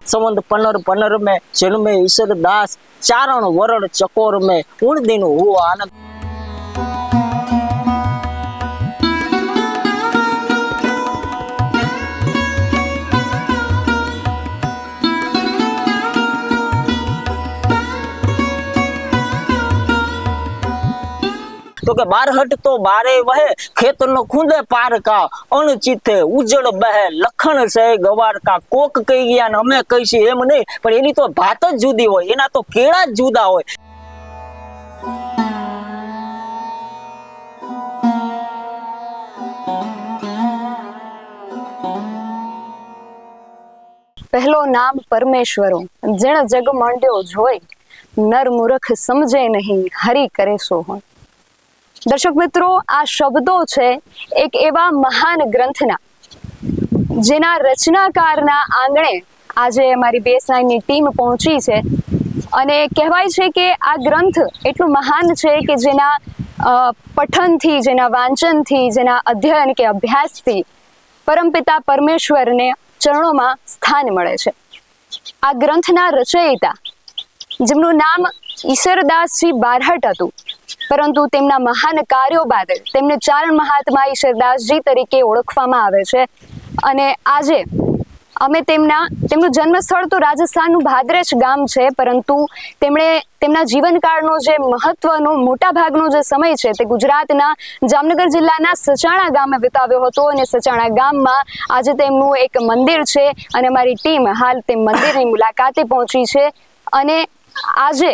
संवत 15 में जन्मे ईश्वर दास, चारण वरण चकोर में उन दिन हुआ आनंद। तो के बारहट तो बारे वहे, खेत नो खूंदे पार का, अणचिथे उजड़ बहे, लखण से गवार का। कोक कही गया ने अमे कहीशी एम नहीं, पण एनी तो भात ज जुदी होय, एना तो केळा ज जुदा होय। पहलो नाम परमेश्वरो, जिण जग मांड्यो जोय, नर मूर्ख समझे नहीं, हरि करे सो होय। दर्शक मित्रों, आ शब्दों छे एक एवा महान ग्रंथना जेना रचनाकारना आंगणे आजे अमारी BS9 ની ટીમ પહોંચી છે અને કહેવાય છે કે આ ગ્રંથ એટલું મહાન છે કે જેના પઠનથી, જેના વાંચનથી, જેના અધ્યયન કે અભ્યાસથી પરમપિતા પરમેશ્વરને ચરણોમાં સ્થાન મળે છે। આ ગ્રંથના રચયિતા જેમનું નામ ઈશ્વરદાસજી બારહટ હતું, પરંતુ તેમના મહાન કાર્યો બાદ તેમને ચારણ મહાત્મા ઈશ્વરદાસજી તરીકે ઓળખવામાં આવે છે। અને આજે અમે તેમનું જન્મસ્થળ તો રાજસ્થાનનું ભાદરજ ગામ છે, પરંતુ તેમણે તેમના જીવનકાળનો જે મહત્વનો મોટા ભાગનો જે સમય છે તે ગુજરાતના જામનગર જિલ્લાના સચાણા ગામે વિતાવ્યો હતો। અને સચાણા ગામમાં આજે તેમનું એક મંદિર છે અને અમારી ટીમ હાલ તે મંદિરની મુલાકાતે પહોંચી છે। અને આજે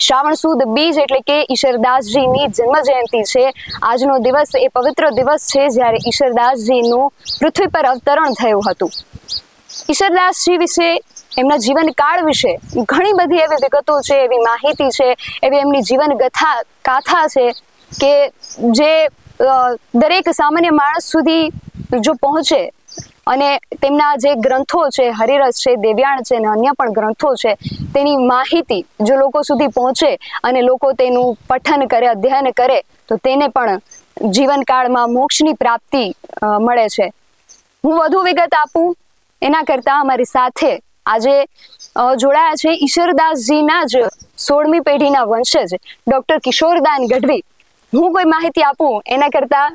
श्रावण सुद बीज एटले के ईश्वरदासजीनी जन्म जयंती छे। आजनो दिवस ए पवित्र दिवस छे ज्यारे ईश्वरदासजीनुं पृथ्वी पर अवतरण थयुं हतुं। ईश्वरदासजी विषे, एमना जीवन काळ विषे घणी बधी एवी विगतो छे, एवी माहिती छे, एवी एमनी जीवन गाथा छे के जे दरेक सामान्य माणस सुधी जो पहोंचे અને તેમના જે ગ્રંથો છે, હરિરસ છે, દેવ્યાણ છે અને અન્ય પણ ગ્રંથો છે, તેની માહિતી જો લોકો સુધી પહોંચે અને લોકો તેનું પઠન કરે, અધ્યયન કરે તો તેને પણ જીવનકાળમાં મોક્ષની પ્રાપ્તિ મળે છે। હું વધુ વિગત આપું એના કરતા અમારી સાથે આજે જોડાયા છે ઈશ્વરદાસજીના જ 16મી પેઢીના વંશજ ડોક્ટર કિશોરદાન ગઢવી। હું કોઈ માહિતી આપું એના કરતા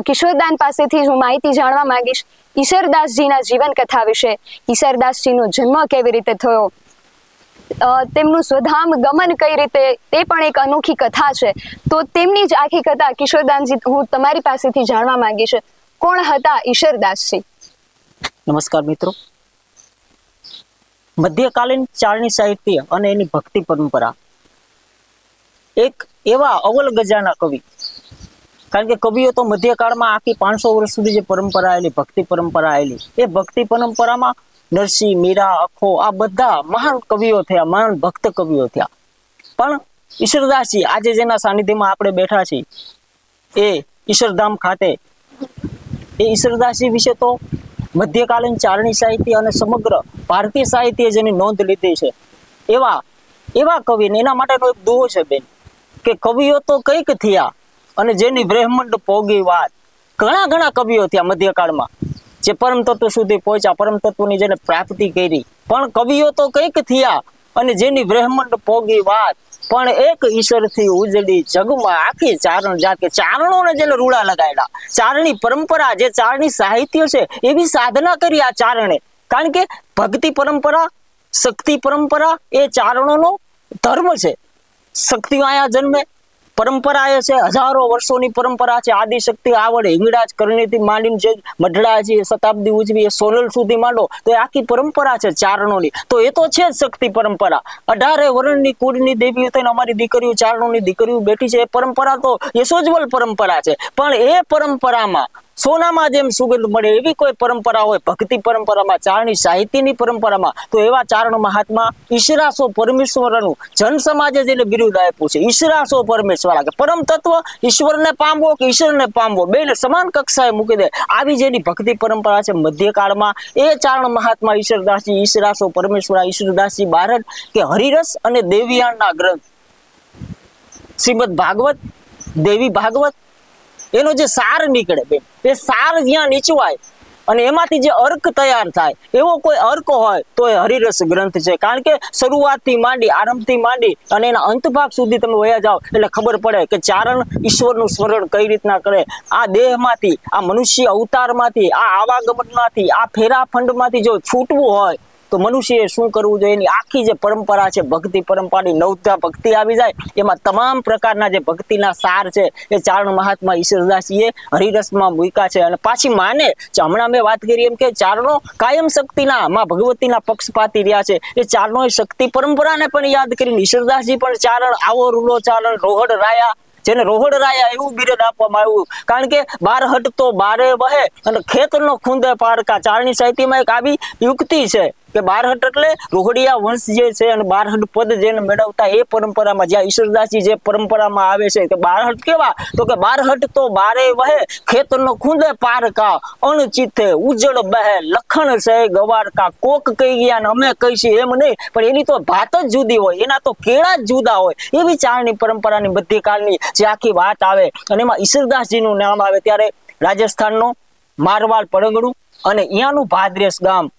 કિશોરદાન પાસેથી હું માહિતી જાણવા માંગીશ ઈશ્વરદાસજીના જીવન કથા વિશે, ઈશ્વરદાસજીનો જન્મ કેવી રીતે થયો, તેમનું સ્વધામ ગમન કઈ રીતે, તે પણ એક અનોખી કથા છે। તો તેમની જ આખી કથા કિશોરદાનજી હું તમારી પાસેથી જાણવા માંગીશ। કોણ હતા ઈશ્વરદાસજી? નમસ્કાર મિત્રો। મધ્યકાલીન ચારણી સાહિત્ય અને એની ભક્તિ પરંપરા એક એવા અવલ ગજાના કવિ, કારણ કે કવિઓ તો મધ્યકાળમાં આખી 500 વર્ષ સુધી જે પરંપરા આવેલી, ભક્તિ પરંપરા આવેલી, એ ભક્તિ પરંપરામાં નરસિંહ, મીરા, અખો આ બધા મહાન કવિઓ થયા, મહાન ભક્ત કવિઓ થયા। પણ ઈશ્વરદાસજી આજે જેના સાનિધ્યમાં આપણે બેઠા છીએ એ ઈશ્વરધામ ખાતે, એ ઈશ્વરદાસજી વિશે તો મધ્યકાલીન ચારણી સાહિત્ય અને સમગ્ર ભારતીય સાહિત્ય જેની નોંધ લીધી છે એવા કવિને એના માટેનો એક દુહો છે બેન, કે કવિઓ તો કઈક થયા અને જેની બ્રહ્માંડ પોગી વાત। ઘણા કવિઓ થયા મધ્યકાળમાં જે પરમ તત્વ સુધી પહોંચ્યા, પરમ તત્વની જેને પ્રાપ્તિ કરી, પણ કવિઓ તો કઈક થયા અને જેની બ્રહ્માંડ પોગી વાત। પણ એક ઈશ્વરથી ઉજળી જગમાં આખી ચારણ જાત, કે ચારણોને જેને રૂડા લગાડ્યા, ચારણી પરંપરા જે ચારણી સાહિત્ય છે એવી સાધના કરી આ ચારણે। કારણ કે ભક્તિ પરંપરા, શક્તિ પરંપરા એ ચારણોનો ધર્મ છે। શક્તિ આયા જન્મે, પરંપરા એ છે હજારો વર્ષોની પરંપરા છે। આદિશક્તિ આવડે હિંગળાજ કરણીથી માંડીને જે મઢડાજી શતાબ્દી ઉજવી એ સોનલ સુધી માંડો તો એ આખી પરંપરા છે ચારણોની। તો એ તો છે જ શક્તિ પરંપરા। 18 વર્ણની કુળની દેવીઓ થઈને અમારી દીકરીઓ, ચારણોની દીકરીઓ બેઠી છે, એ પરંપરા તો યશોજ્વલ પરંપરા છે। પણ એ પરંપરામાં સોનામાં જેમ સુગંધ મળે એવી કોઈ પરંપરા હોય ભક્તિ પરંપરામાં, ચારણી સાહિત્યની પરંપરામાં, તો એવા ચારણ મહાત્મા ઈશરાસો પરમેશ્વરનું જન સમાજે જેને બિરુદ આપ્યું છે, ઈશરાસો પરમેશ્વર, કે પરમ તત્વ ઈશ્વરને પામવો કે ઈશ્વરને પામવો બેને સમાન કક્ષાએ મૂકી દે, આવી જેની ભક્તિ પરંપરા છે મધ્યકાળમાં, એ ચારણ મહાત્મા ઈશ્વરદાસજી, ઈશરાસો પરમેશ્વર ઈશ્વરદાસજી બારહટ, કે હરિરસ અને દેવ્યાણના ગ્રંથ શ્રીમદ ભાગવત, દેવી ભાગવત, એનો જે સાર નીકળે બેન, એ સાર જ્યાં નીચવાય અને એમાંથી જે અર્ક તૈયાર થાય એવો કોઈ અર્ક હોય તો એ હરિરસ ગ્રંથ છે. કારણ કે શરૂઆતથી માંડી, આરંભથી માંડી અને એના અંત ભાગ સુધી તમે વયા જાઓ એટલે ખબર પડે કે ચારણ ઈશ્વરનું સ્મરણ કઈ રીતના કરે. આ દેહમાંથી, આ મનુષ્ય અવતારમાંથી, આ આવાગમનમાંથી, આ ફેરાફંડમાંથી જો છૂટવું હોય તો મનુષ્યએ શું કરવું જોઈએ? એની આખી જે પરંપરા છે, ભક્તિ પરંપરાની નવધા ભક્તિ આવી જાય. એમાં તમામ પ્રકારના જે ભક્તિના સાર છે એ ચારણ મહાત્મા ઈશ્વરદાસજીએ હરિરસમાં મૂક્યા છે. અને પાછી માને હમણાં મેં વાત કરી એમ કે ચારણો કાયમ શક્તિના માં ભગવતીના પક્ષપાતી રહ્યા છે. એ ચારણોએ શક્તિ પરંપરાને પણ યાદ કરીને ઈશ્વરદાસજી પણ ચારણ, આવો રૂલો ચારણ, રોહડ રાયા, જેને રોહડ રાયા એવું બિરુદ આપવામાં આવ્યું. કારણ કે બાર હટ તો બારે વહે અને ખેતરનો ખૂંદે પારકા. ચારણી સાહિત્યમાં એક આવી યુક્તિ છે કે બારહટ એટલે રોહડિયા વંશ જે છે અને બારહટ પદ જેને મેળવતા એ પરંપરામાં જ્યાં ઈશ્વરદાસજી જે પરંપરામાં આવે છે કે બારહટ કેવા તો કે બારહટ તો બારે વહે ખેતરનો ખૂંદે પારકા અણચિથે ઉજળ બહે લખણ છે ગવારકા. કોક કહી ગયા ને અમે કહીશું એમ નહીં, પણ એની તો ભાત જ જુદી હોય, એના તો કેળા જ જુદા હોય. એવી ચારણી પરંપરાની મધ્યકાળની જે આખી વાત આવે અને એમાં ઈશ્વરદાસજીનું નામ આવે ત્યારે રાજસ્થાનનો મારવાડ પરગણું અને અહીંયાનું ભાદરેશ ગામ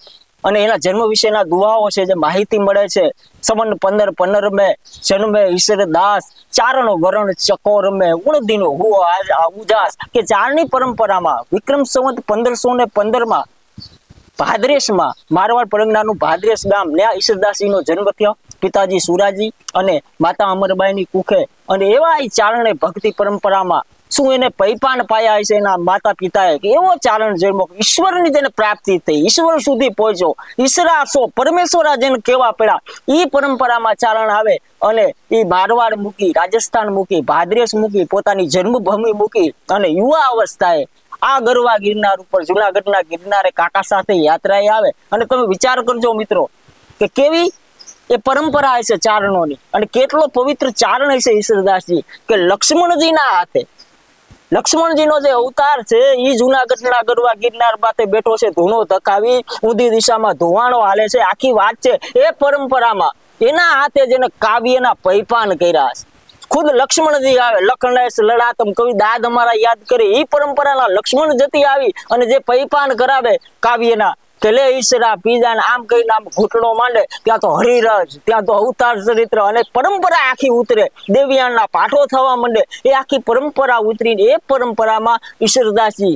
અને એના જન્મ વિશેના દુઆઓ છે જે માહિતી મળે છે. સંવન 15 में જન્મે ઈશ્વરદાસ, ચારણ વરણ ચકોર में ઉણદીનો હુઓ ઉજાસ. કે ચારણી પરંપરામાં વિક્રમ સંવત 1515 ભાદરેશમાં મારવાડ પરગણાનું ભાદરેશ ગામ ત્યાં ઈશ્વરદાસજીનો જન્મ થયો. પિતાજી સુરાજી અને માતા અમરબાઈની કુખે. અને એવા ચારણે ભક્તિ પરંપરામાં શું એને પૈપાન પાયા છે એના માતા પિતાએ કે એવો ચારણ જન્મ, ઈશ્વરની જેને પ્રાપ્તિ થઈ, ઈશ્વર સુધી પહોંચ્યો, ઈશ્વરાસો પરમેશ્વરા જેને કેવા પડ્યા, એ પરંપરામાં ચારણ આવે અને એ મારવાડ મૂકી, રાજસ્થાન મૂકી, ભાદરેશ મૂકી, પોતાની જન્મભૂમિ મૂકી અને યુવા અવસ્થાએ આ ગરવા ગિરનાર ઉપર, જુનાગઢના ગિરનારે કાકા સાથે યાત્રાએ આવે. અને તમે વિચાર કરજો મિત્રો કે કેવી એ પરંપરા હશે ચારણોની અને કેટલો પવિત્ર ચારણ હશે ઈશ્વરદાસજી કે લક્ષ્મણજીના હાથે, લક્ષ્મણજીનો જે અવતાર છે એ જુનાગઢના ગરવા ગિરનાર બાતે બેઠો છે, ધૂણો ધકાવી ઊંધી દિશામાં ધોવાણો હાલે છે. આખી વાત છે એ પરંપરામાં એના હાથે જેને કાવ્યના પૈપાન કર્યા છે. ખુદ લક્ષ્મણજી આવે, લખણેશ લડાતમ કવિ દાદ અમારા યાદ કરે, એ પરંપરાના લક્ષ્મણ જતી આવી અને જે પૈપાન કરાવે કાવ્યના કે લે ઈશ્વરા પીજાને આમ કહીને આમ ઘૂંટણો માંડે, ત્યાં તો હરિરજ, ત્યાં તો અવતાર ચરિત્ર અને પરંપરા આખી ઉતરે, દેવિયાણના પાઠો થવા માંડે. એ આખી પરંપરા ઉતરીને એ પરંપરામાં ઈશ્વરદાસજી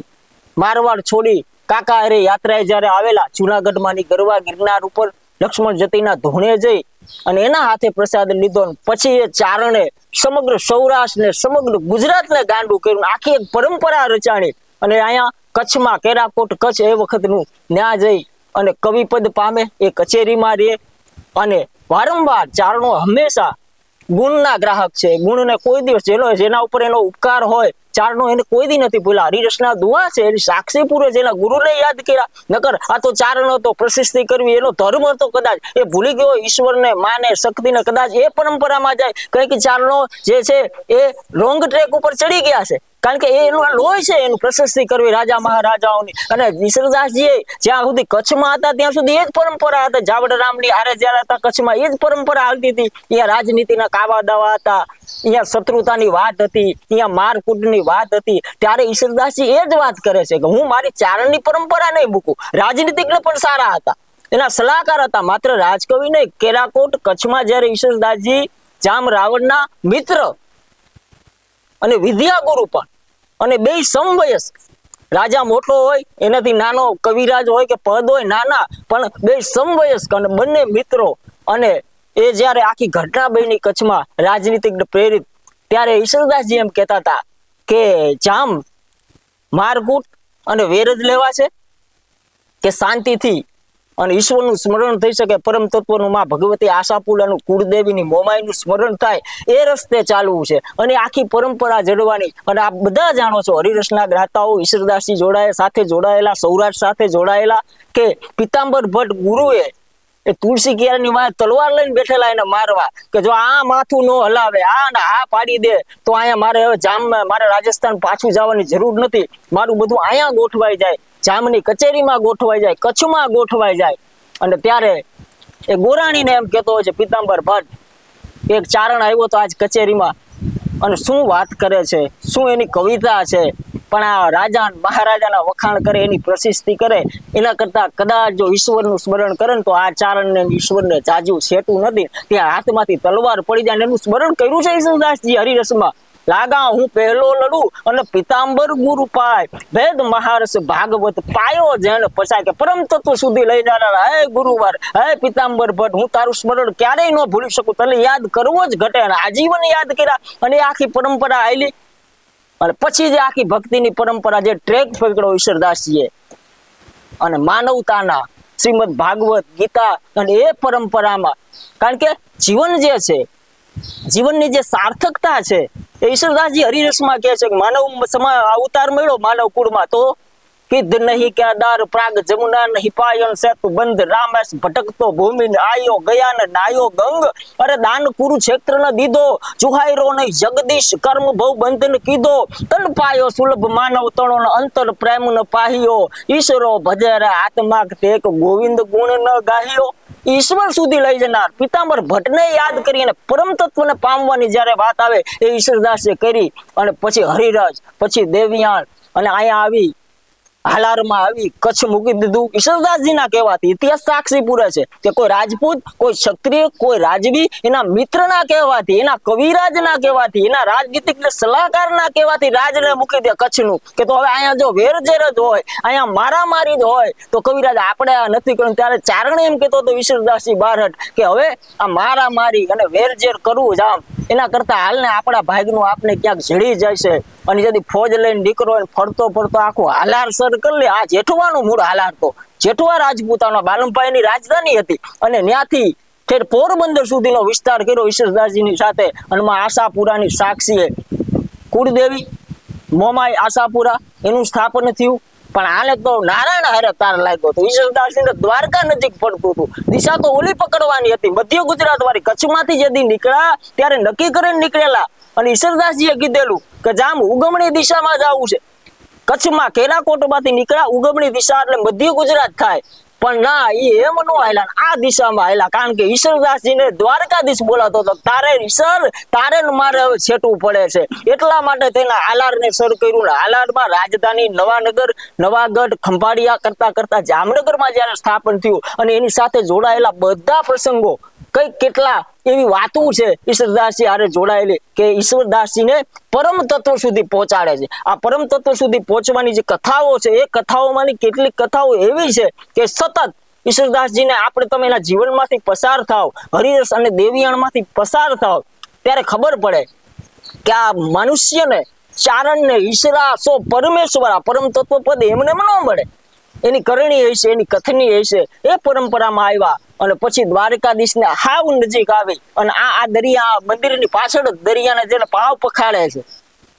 મારવાડ છોડી કાકા અરે યાત્રાએ જયારે આવેલા જુનાગઢમાંની ગરવા ગિરનાર ઉપર લક્ષ્મણ જતીના ધોણે જઈ અને એના હાથે પ્રસાદ લીધો. પછી એ ચારણે સમગ્ર સૌરાષ્ટ્ર ને સમગ્ર ગુજરાતને ગાંડું કર્યું, આખી એક પરંપરા રચાણી. અને અહીંયા કચ્છમાં કેરાકોટ કચ્છ એ વખતનું ન્યા જઈ અને કવિપદ પામે, એ કચેરીમાં રહે અને વારંવાર ચારણો હંમેશા ગુણના ગ્રાહક છે. ગુણને કોઈ દિવસ જેના ઉપર એનો ઉપકાર હોય ચારણો એને કોઈ દી નથી ભૂલા. હરિરસના દુઆ છે એની સાક્ષી પૂરે જેના ગુરુને યાદ કર્યા. નકર આ તો ચારણો તો પ્રશસ્તિ કરવી એનો ધર્મ હતો, કદાચ એ ભૂલી ગયો ઈશ્વરને, માને, શક્તિને, કદાચ એ પરંપરામાં જાય કંઈક ચારણો જે છે એ રોંગ ટ્રેક ઉપર ચડી ગયા છે. કારણ કે એનું લોહી છે એનું પ્રશસ્તિ કરવી રાજા મહારાજાઓની. અને ઈશ્વરદાસજી જ્યાં સુધી કચ્છમાં હતા ત્યાં સુધી એ જ પરંપરા હતા. જાવડરામની આરે જયારે હતા કચ્છમાં એ જ પરંપરા હાલતી હતી. અહીંયા રાજનીતિના કાવા દાવા હતા, અહીંયા શત્રુતાની વાત હતી, અહીંયા મારકૂટની વાત હતી. ત્યારે ઈશ્વરદાસજી એ જ વાત કરે છે કે હું મારી ચારણની પરંપરા નહીં મૂકું. રાજનીતિજ્ઞ પણ સારા હતા, એના સલાહકાર હતા, માત્ર રાજકવિ નહીં. કેરાકોટ કચ્છમાં જયારે ઈશ્વરદાસજી જામ રાવણના મિત્ર અને વિદ્યાગુરુ પણ અને બે સમવયસ, રાજા મોટો હોય એનાથી નાનો કવિરાજ હોય કે પદ હોય નાના, પણ બે સમવયસ્ક અને બંને મિત્રો. અને એ જયારે આખી ઘટના બની કચ્છમાં રાજનીતિક પ્રેરિત, ત્યારે ઈશ્વરદાસજી એમ કહેતા હતા કે જામ મારકૂટ અને વેરજ લેવા છે કે શાંતિથી અને ઈશ્વરનું સ્મરણ થઈ શકે, પરમ તત્વનું માં ભગવતી આશાપુરાનું કુળદેવીની મોમાઈનું સ્મરણ થાય એ રસ્તે ચાલવું છે. અને આખી પરંપરા જળવાની. અને આ બધા જાણો છો હરિરસના ગ્રાતાઓ ઈશ્વરદાસજી સાથે જોડાયેલા, સૌરાષ્ટ્ર સાથે જોડાયેલા કે પિતાંબર ભટ્ટ ગુરુએ એ તુલસી કિયારની વાય તલવાર લઈને બેઠેલા એને મારવા કે જો આ માથું નો હલાવે, આ પાડી દે તો અહીંયા મારે હવે જામમાં મારે રાજસ્થાન પાછું જવાની જરૂર નથી, મારું બધું અહીંયા ગોઠવાઈ જાય, જામની કચેરીમાં ગોઠવાઈ જાય, કચ્છમાં ગોઠવાઈ જાય. અને ત્યારે એ ગોરાણીને એમ કહેતો હોય છે પિતાંબર ભટ્ટ, એક ચારણ આવ્યો તો આજ કચેરીમાં અને શું વાત કરે છે, શું એની કવિતા છે, પણ આ રાજા મહારાજાના વખાણ કરે, એની પ્રશસ્તિ કરે, એના કરતા કદાચ જો ઈશ્વરનું સ્મરણ કરે ને તો આ ચારણને ઈશ્વરને જાજુ સેટું નથી. ત્યાં હાથમાંથી તલવાર પડી જાય. એનું સ્મરણ કર્યું છે ઈશ્વરદાસજી હરિરસમાં. લાગા હું પહેલો લડું અને પિતાંબર ગુરુ પાય, વેદ મહારસ ભાગવત પાયો જેને પસાય. કે પરમ તત્વ સુધી લઈ જનારા હે ગુરુવાર, હે પિતાંબર ભટ્ટ, હું તારું સ્મરણ ક્યારેય ન ભૂલી શકું. તને યાદ કરવો જ ઘટે. અને આજીવન યાદ કર્યા. અને એ આખી પરંપરા આયલી. અને પછી જે આખી ભક્તિની પરંપરા જે ટ્રેક પકડ્યો ઈશ્વરદાસજીએ, અને માનવતાના શ્રીમદ ભાગવત ગીતા અને એ પરંપરામાં, કારણ કે જીવન જે છે, જીવનની જે સાર્થકતા છે એ ઈશ્વરદાસજી હરિરસમાં કહે છે કે માનવ અવતાર મળ્યો માનવ કુળમાં તો કિધ નહીં કે દાર પ્રાગ જમુના નહીં પાયન સેતુ બંધ રામેશ ભટકતો ભૂમિ આયો ગયા ને નાયો ગંગ. અરે દાન કુરુક્ષેત્ર ન દીધો ચુહાયરો નહીં જગદીશ કર્મ ભવ બંધન કીધો. તન પાયો સુલભ માનવ તણો ન અંતર પ્રેમ ન પાહ્યો. ઈશ્વરો ભજરે આત્મા એક ગોવિંદ ગુણ ન ગાહ્યો. ઈશ્વર સુધી લઈ જનાર પિતાંબર ભટ્ટને યાદ કરી અને પરમ તત્વને પામવાની જયારે વાત આવે એ ઈશ્વરદાસે કરી. અને પછી હરિરસ, પછી દેવયાણ, અને અહીંયા આવી હાલારમાં આવી કચ્છ મૂકી દીધું. ઈશ્વરદાસજીના કહેવાથી ઇતિહાસ સાક્ષી પૂરે છે કે કોઈ રાજપૂત, કોઈ ક્ષત્રિય, કોઈ રાજવી એના મિત્રના કહેવાથી, એના કવિરાજના કહેવાથી, એના રાજનીતિક સલાહકારના કહેવાથી રાજને મૂકી દે કચ્છનું. કે તો હવે અહીંયા જો વેરઝેર જ હોય, અહીંયા મારામારી જ હોય તો કવિરાજ આપણે આ નથી કર્યું. ત્યારે ચારણ એમ કહેતો હતો ઈશ્વરદાસજી બારહટ કે હવે આ મારામારી અને વેરઝેર કરવું જ આમ એના કરતા હાલને આપણા ભાગનું આપણે ક્યાંક જડી જાય છે. અને ଯଦି ફોજ લઈને દીકરો ફરતો ફરતો આખું હાલાર સર કરી લે. આ જેઠવાનું મૂળ હાલાર તો જેઠવા રાજપૂતાના બાલમભાઈની રાજધાની હતી. અને ત્યાંથી ઠેર પોરબંદર સુધીનો વિસ્તાર કર્યો ઈશ્વરદાસજીની સાથે. અને માં આશાપુરાની સાક્ષીએ કુળદેવી મોમાઈ આશાપુરા એનું સ્થાપન થયું. પણ આને તો નારાયણ હારે તાર લાગ્યો હતો. ઈશ્વરદાસજીને દ્વારકા નજીક પડતું હતું. દિશા તો ઓલી પકડવાની હતી, મધ્ય ગુજરાત વાળી. કચ્છમાંથી જેથી નીકળ્યા ત્યારે નક્કી કરીને નીકળેલા. અને ઈશ્વરદાસજીએ કીધેલું કે જામ ઉગમણી દિશામાં જવું છે. કચ્છમાં કેલાકોટમાંથી નીકળ્યા, ઉગમણી દિશા એટલે મધ્ય ગુજરાત થાય. પણ ના, એ એમ નો હાલ્યા, આ દિશામાં હાલ્યા. કારણ કે ઈશ્વરદાસજીને દ્વારકાધીશ બોલાતો હતો. તારે ઈશ્વર, તારે મારે હવે છેટવું પડે છે. એટલા માટે તેના હાલારને સર કર્યું. ને હાલારમાં રાજધાની નવાનગર, નવાગઢ, ખંભાળિયા કરતા કરતા જામનગરમાં જયારે સ્થાપન થયું. અને એની સાથે જોડાયેલા બધા પ્રસંગો કઈ કેટલા એવી વાતો છે ઈશ્વરદાસજી હારે જોડાયેલી કે ઈશ્વરદાસજીને પરમ તત્વ સુધી પહોંચાડે છે. આ પરમ તત્વ સુધી પહોંચવાની જે કથાઓ છે એ કથાઓમાંની કેટલીક કથાઓ એવી છે કે સતત ઈશ્વરદાસજીને આપણે તમે એના જીવનમાંથી પસાર થાવ, હરિરસ અને દેવિયાણમાંથી પસાર થાવ ત્યારે ખબર પડે કે આ મનુષ્યને, ચારણને ઈશ્વરા સો પરમેશ્વરા પરમ તત્વ પદ એમને ન મળે. એની કરણી હશે, એની કથની હશે, એ પરંપરામાં આવ્યા. અને પછી દ્વારકાધીશને હાવ નજીક આવી. અને આ દરિયા મંદિરની પાછળ જ દરિયાને જેને પાવ પખાડે છે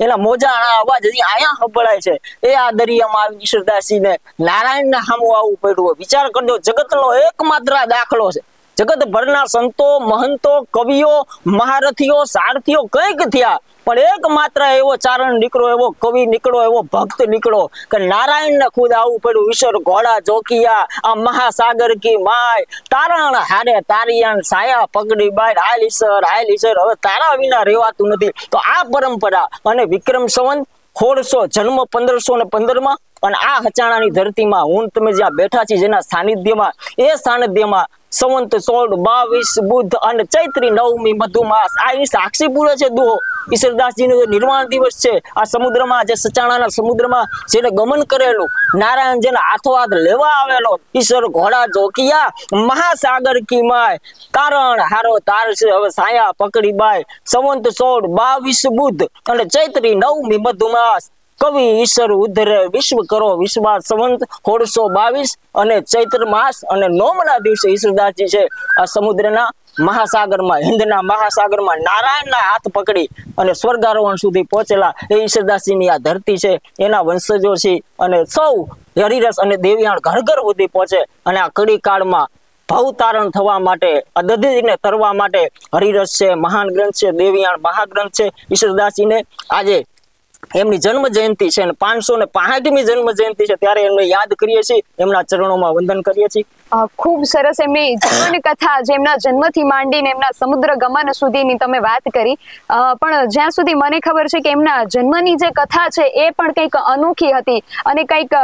એના મોજા અવાજ હજી અહીંયા સંભળાય છે. એ આ દરિયામાં આવી ઈશ્વરદાસજીને નારાયણને સામું આવવું પડ્યું. વિચાર કરજો, જગતનો એકમાત્ર દાખલો છે. જગતભરના સંતો, મહંતો, કવિઓ, મહારથીઓ, સારથીઓ કઈક થયા, પણ એકમાત્ર એવો ચારણ નીકળો, એવો કવિ નીકળો, એવો ભક્ત નીકળો કે નારાયણને ખુદ આવવું પડ્યું. ઈશ્વર ઘોડા જોકિયા, આ મહાસાગર કી માય, તારણ હારે તારિયાન સાયા પગડી બાય, હાલ ઈશ્વર હવે તારા વિના રહેવાતું નથી. તો આ પરંપરા અને વિક્રમ સંવત 1600 જન્મ 1515 અને આ હચાણાની ધરતીમાં હું તમે જ્યાં બેઠા છીએ જેના સાનિધ્યમાં, એ સાનિધ્યમાં સંવંત 16, 22 બુદ્ધ અને ચૈત્રી 9મી મધુમાસ આ એની સાક્ષી પૂરે છે દુહો. ઈશ્વરદાસજીનો નિર્વાણ દિવસ છે. આ સમુદ્રમાં, જે સચાણાના સમુદ્રમાં જેને ગમન કરેલું, નારાયણ જેને હાથોહાથ લેવા આવેલો, ઈશ્વર ઘોડા જોકિયા, મહાસાગર કી માય, તારણ હારો તાર છે હવે સાયા પકડી બાય, સંવંત 16, 22 બુદ્ધ અને ચૈત્રી 9મી મધુમાસ, કવિ ઈશ્વર ઉધરે વિશ્વ કરો વિશ્વાસ, સંવંત 1622 અને ચૈત્ર માસ અને 9મના દિવસે ઈશ્વરદાસજી છે આ સમુદ્રના મહાસાગરમાં, હિન્દના મહાસાગરમાં નારાયણના હાથ પકડી અને સ્વર્ગારોહણ સુધી પહોંચેલા એ ઈશ્વરદાસજીની આ ધરતી છે. એના વંશજો છે. અને સૌ હરિરસ અને દેવિયાણ ઘર ઘર સુધી પહોંચે. અને આ કડી કાળમાં ભવતારણ થવા માટે, અદધીને તરવા માટે હરિરસ છે, મહાન ગ્રંથ છે, દેવિયાણ મહાગ્રંથ છે. ઈશ્વરદાસજીને આજે એમની જન્મ જયંતિ છે અને 565મી જન્મ જયંતિ છે, ત્યારે એમને યાદ કરીએ છીએ, એમના ચરણોમાં વંદન કરીએ છીએ. ખૂબ સરસ એમની જીવન કથા, જેમના જન્મથી માંડીને એમના સમુદ્ર ગમન સુધીની તમે વાત કરી. પણ જ્યાં સુધી મને ખબર છે કે એમના જન્મની જે કથા છે એ પણ કંઈક અનોખી હતી અને કંઈક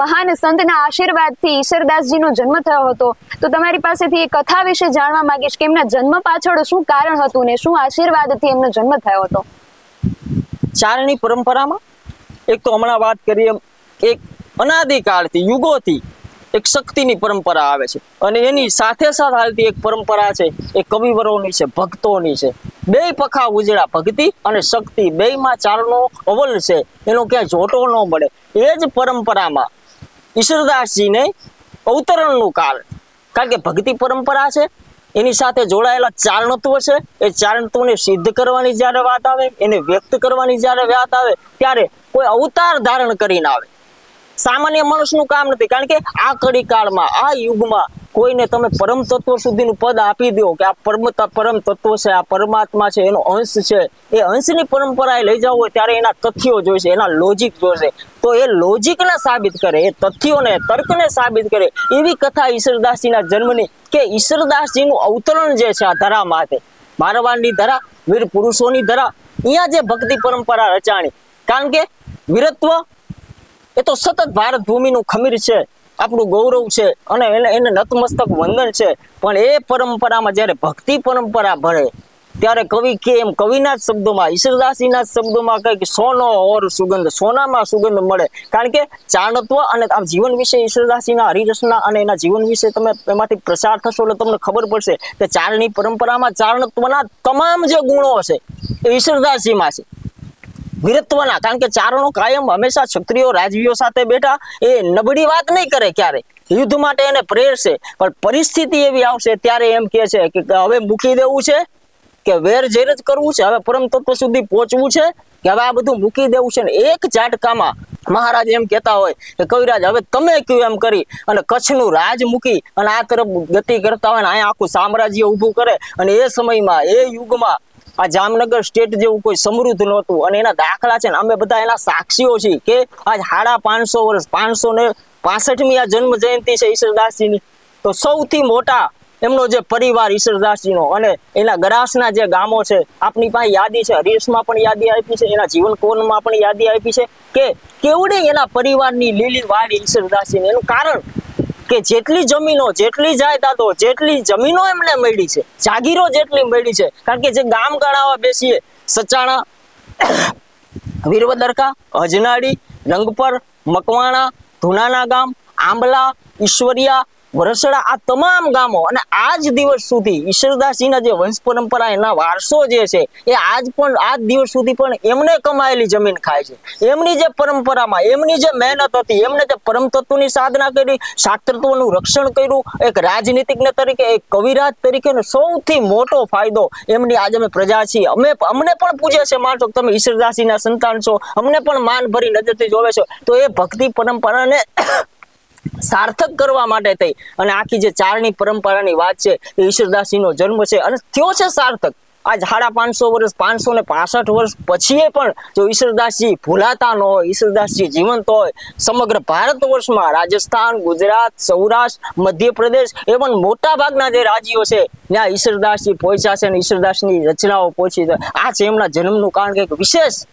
મહાન સંતના આશીર્વાદથી ઈશ્વરદાસજીનો જન્મ થયો હતો. તો તમારી પાસેથી એ કથા વિશે જાણવા માંગીશ કે એમના જન્મ પાછળ શું કારણ હતું ને શું આશીર્વાદથી એમનો જન્મ થયો હતો. ચારણી પરંપરામાં એક તો હમણાં વાત કરીએ, એક અનાદિકાળથી યુગોથી એક શક્તિની પરંપરા આવે છે અને એની સાથે સાથે હાલતી એક પરંપરા છે એ કવિવરોની છે, ભક્તોની છે. બે પખા ઉજળા, ભક્તિ અને શક્તિ, બેયમાં ચારણો અવ્વલ છે, એનો ક્યાંય જોટો ન મળે. એ જ પરંપરામાં ઈશ્વરદાસજીને અવતરણનું કારણ કે ભક્તિ પરંપરા છે, એની સાથે જોડાયેલા ચારણત્વ છે. એ ચારણત્વને સિદ્ધ કરવાની જ્યારે વાત આવે, એને વ્યક્ત કરવાની જ્યારે વાત આવે, ત્યારે કોઈ અવતાર ધારણ કરીને આવે. સામાન્ય માણસનું કામ નથી, કારણ કે આ કડી કાળમાં, આ યુગમાં કોઈને તમે પરમ તત્વ સુધીનું પદ આપી દો કે આ પરમ તત્વ છે, આ પરમાત્મા છે, એનો અંશ છે, એ અંશની પરંપરાએ લઈ જવું હોય ત્યારે એના તથ્યો જોઈશે, એના લોજિક જોઈશે. તો એ લોજિકને સાબિત કરે, એ તથ્યોને, તર્કને સાબિત કરે એવી કથા ઈશ્વરદાસજીના જન્મની, કે ઈશ્વરદાસજીનું અવતરણ જે છે આ ધરા માથે, મારવાડની ધરા, વીર પુરુષોની ધરા, અહીંયા જે ભક્તિ પરંપરા રચાણી. કારણ કે વીરત્વ એ તો સતત ભારત ભૂમિનું ખમીર છે, આપણું ગૌરવ છે અને એને નતમસ્તક વંદન છે. પણ એ પરંપરામાં જ્યારે ભક્તિ પરંપરા ભળે ત્યારે કવિ કે એમ કવિના જ શબ્દોમાં, ઈશ્વરદાસજીના જ શબ્દોમાં કહે કે સોનો ઓર સુગંધ, સોનામાં સુગંધ મળે. કારણ કે ચારણત્વ અને આ જીવન વિશે ઈશ્વરદાસજીના હરિરસના અને એના જીવન વિશે તમે એમાંથી પ્રસાર થશો એટલે તમને ખબર પડશે કે ચારણી પરંપરામાં ચારણત્વના તમામ જે ગુણો છે એ ઈશ્વરદાસજીમાં છે. વીરત્વના, કારણ કે ચારણો કાયમ હંમેશા ક્ષત્રિયો રાજવીઓ સાથે બેઠા, એ નબળી વાત નહીં કરે, ક્યારે યુદ્ધ માટે એને પ્રેરશે. પણ પરિસ્થિતિ એવી આવશે ત્યારે એમ કહે છે કે હવે મૂકી દેવું છે, કે વેર ઝેર જ કરવું છે, હવે પરમ તત્વ સુધી પહોંચવું છે, કે હવે આ બધું મૂકી દેવું છે. ને એક ઝાટકામાં મહારાજ એમ કહેતા હોય કે કવિરાજ હવે તમે કયું એમ કરી અને કચ્છનું રાજ મૂકી અને આ તરફ ગતિ કરતા હોય ને અહીંયા આખું સામ્રાજ્ય ઊભું કરે. અને એ સમયમાં, એ યુગમાં આ જામનગર સ્ટેટ જેવું કોઈ સમૃદ્ધ નહોતું અને એના દાખલા છે ને અમે બધા એના સાક્ષીઓ છીએ કે આજ 550 વર્ષ, 565મી આ જન્મ જયંતિ છે ઈશ્વરદાસજીની. તો સૌથી મોટા એમનો જે પરિવાર ઈશ્વરદાસજીનો અને એના ગરાસના જે ગામો છે, આપણી પાસે યાદી છે, હરીશમાં પણ યાદી આપી છે, એના જીવન કોનમાં પણ યાદી આપી છે કે કેવડી એના પરિવારની લીલી વાડી ઈશ્વરદાસજીની. એનું કારણ કે જેટલી જમીનો, જેટલી જાયદાદો, જેટલી જમીનો એમને મળી છે, જાગીરો જેટલી મળી છે. કારણ કે જે ગામ ગણાવા બેસીએ, સચાણા, વીરવદરકા, અજનાડી, રંગપર, મકવાણા, ધુનાના ગામ, આંબલા, ઈશ્વરિયા, વરસડા, આ તમામ ગામો અને આજ દિવસ સુધી ઈશ્વરદાસજીના જે વંશ પરંપરા, એના વારસો જે છે એ આજ દિવસ સુધી પણ એમને કમાયેલી જમીન ખાય છે. એમની જે પરંપરામાં, એમની જે મહેનત હતી, એમને જે પરમ તત્વની સાધના કરી, શાસ્ત્રત્વનું રક્ષણ કર્યું, એક રાજનીતિજ્ઞ તરીકે, એક કવિરાજ તરીકે સૌથી મોટો ફાયદો એમની આજ અમે પ્રજા છીએ. અમને પણ પૂજે છે માણસો, તમે ઈશ્વરદાસજીના સંતાન છો, અમને પણ માન ભરી નજરથી જોવે છો. તો એ ભક્તિ પરંપરાને સાર્થક કરવા માટે થઈ અને આખી જે ચારણી પરંપરાની વાત છે એ ઈશ્વરદાસજીનો જન્મ છે અને થયો છે સાર્થક. આજ 550 વર્ષ, 565 વર્ષ પછી પણ જો ઈશ્વરદાસજી ભૂલાતા ન હોય, ઈશ્વરદાસજી જીવંત હોય, સમગ્ર ભારત વર્ષમાં રાજસ્થાન, ગુજરાત, સૌરાષ્ટ્ર, મધ્યપ્રદેશ એવં મોટા ભાગના જે રાજ્યો છે ત્યાં ઈશ્વરદાસજી પહોંચ્યા છે અને ઈશ્વરદાસની રચનાઓ પહોંચી છે. આ છે એમના જન્મનું કારણ કે વિશેષ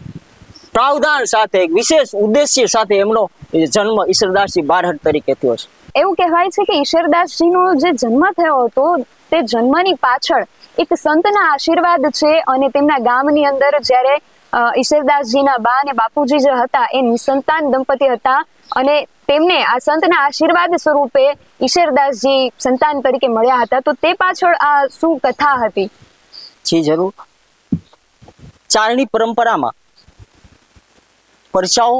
પ્રાવધાન સાથે, એક વિશેષ ઉદ્દેશ્ય સાથે એમનો જન્મ ઈશ્વરદાસજી બારહટ તરીકે થયો છે. એવું કહેવાય છે કે ઈશ્વરદાસજીનો જે જન્મ થયો હતો તે જન્મની પાછળ એક સંતના આશીર્વાદ છે અને તેમના ગામની અંદર જ્યારે ઈશ્વરદાસજીના બા અને બાપુજી જે હતા એ નિસંતાન દંપતી હતા અને તેમને આ સંતના આશીર્વાદ સ્વરૂપે ઈશ્વરદાસજી સંતાન તરીકે મળ્યા હતા. તો તે પાછળ આ શું કથા હતી? જી જરૂર. ચારણી પરંપરામાં પરચાઓ,